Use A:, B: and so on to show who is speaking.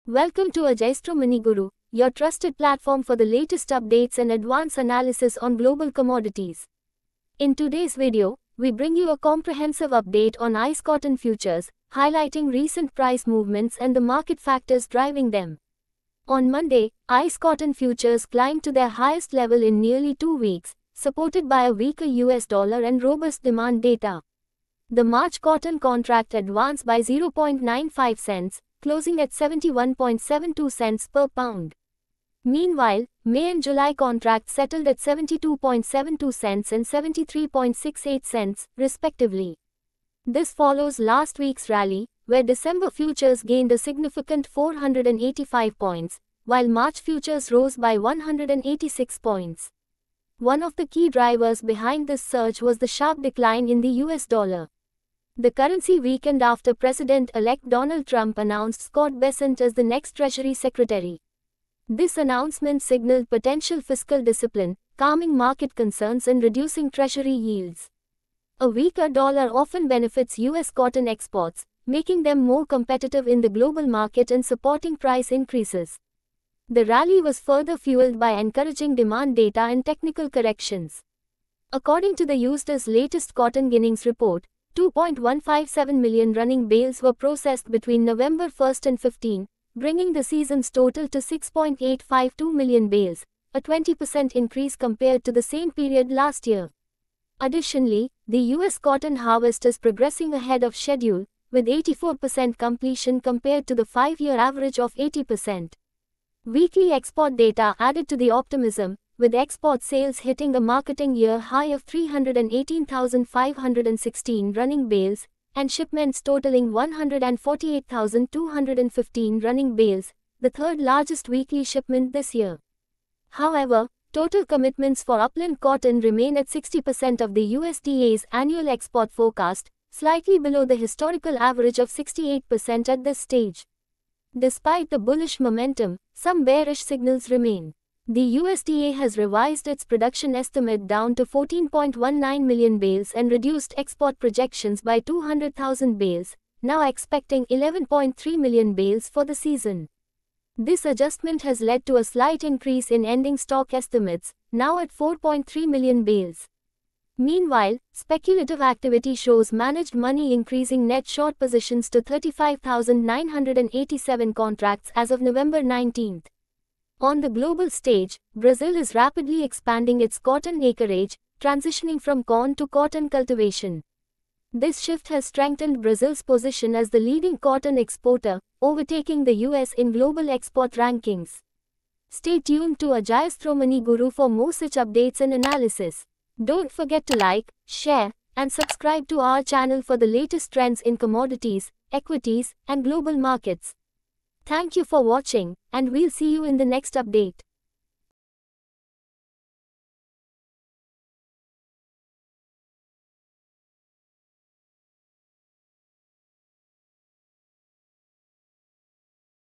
A: Welcome to Ajayastro Mini Guru, your trusted platform for the latest updates and advanced analysis on global commodities. In today's video, we bring you a comprehensive update on ICE cotton futures, highlighting recent price movements and the market factors driving them. On Monday, ICE cotton futures climbed to their highest level in nearly 2 weeks, supported by a weaker US dollar and robust demand data. The March cotton contract advanced by 0.95 cents, closing at 71.72 cents per pound. Meanwhile, May and July contracts settled at 72.72 cents and 73.68 cents, respectively. This follows last week's rally, where December futures gained a significant 485 points, while March futures rose by 186 points. One of the key drivers behind this surge was the sharp decline in the US dollar. The currency weakened after President-elect Donald Trump announced Scott Bessent as the next Treasury Secretary. This announcement signaled potential fiscal discipline, calming market concerns and reducing Treasury yields. A weaker dollar often benefits U.S. cotton exports, making them more competitive in the global market and supporting price increases. The rally was further fueled by encouraging demand data and technical corrections. According to the USDA's latest Cotton Ginnings report, 2.157 million running bales were processed between November 1 and 15, bringing the season's total to 6.852 million bales, a 20% increase compared to the same period last year. Additionally, the U.S. cotton harvest is progressing ahead of schedule, with 84% completion compared to the 5-year average of 80%. Weekly export data added to the optimism, with export sales hitting a marketing year high of 318,516 running bales, and shipments totaling 148,215 running bales, the third largest weekly shipment this year. However, total commitments for upland cotton remain at 60% of the USDA's annual export forecast, slightly below the historical average of 68% at this stage. Despite the bullish momentum, some bearish signals remain. The USDA has revised its production estimate down to 14.19 million bales and reduced export projections by 200,000 bales, now expecting 11.3 million bales for the season. This adjustment has led to a slight increase in ending stock estimates, now at 4.3 million bales. Meanwhile, speculative activity shows managed money increasing net short positions to 35,987 contracts as of November 19. On the global stage, Brazil is rapidly expanding its cotton acreage, transitioning from corn to cotton cultivation. This shift has strengthened Brazil's position as the leading cotton exporter, overtaking the US in global export rankings. Stay tuned to Ajayastro Mini Guru for more such updates and analysis. Don't forget to like, share, and subscribe to our channel for the latest trends in commodities, equities, and global markets. Thank you for watching, and we'll see you in the next update.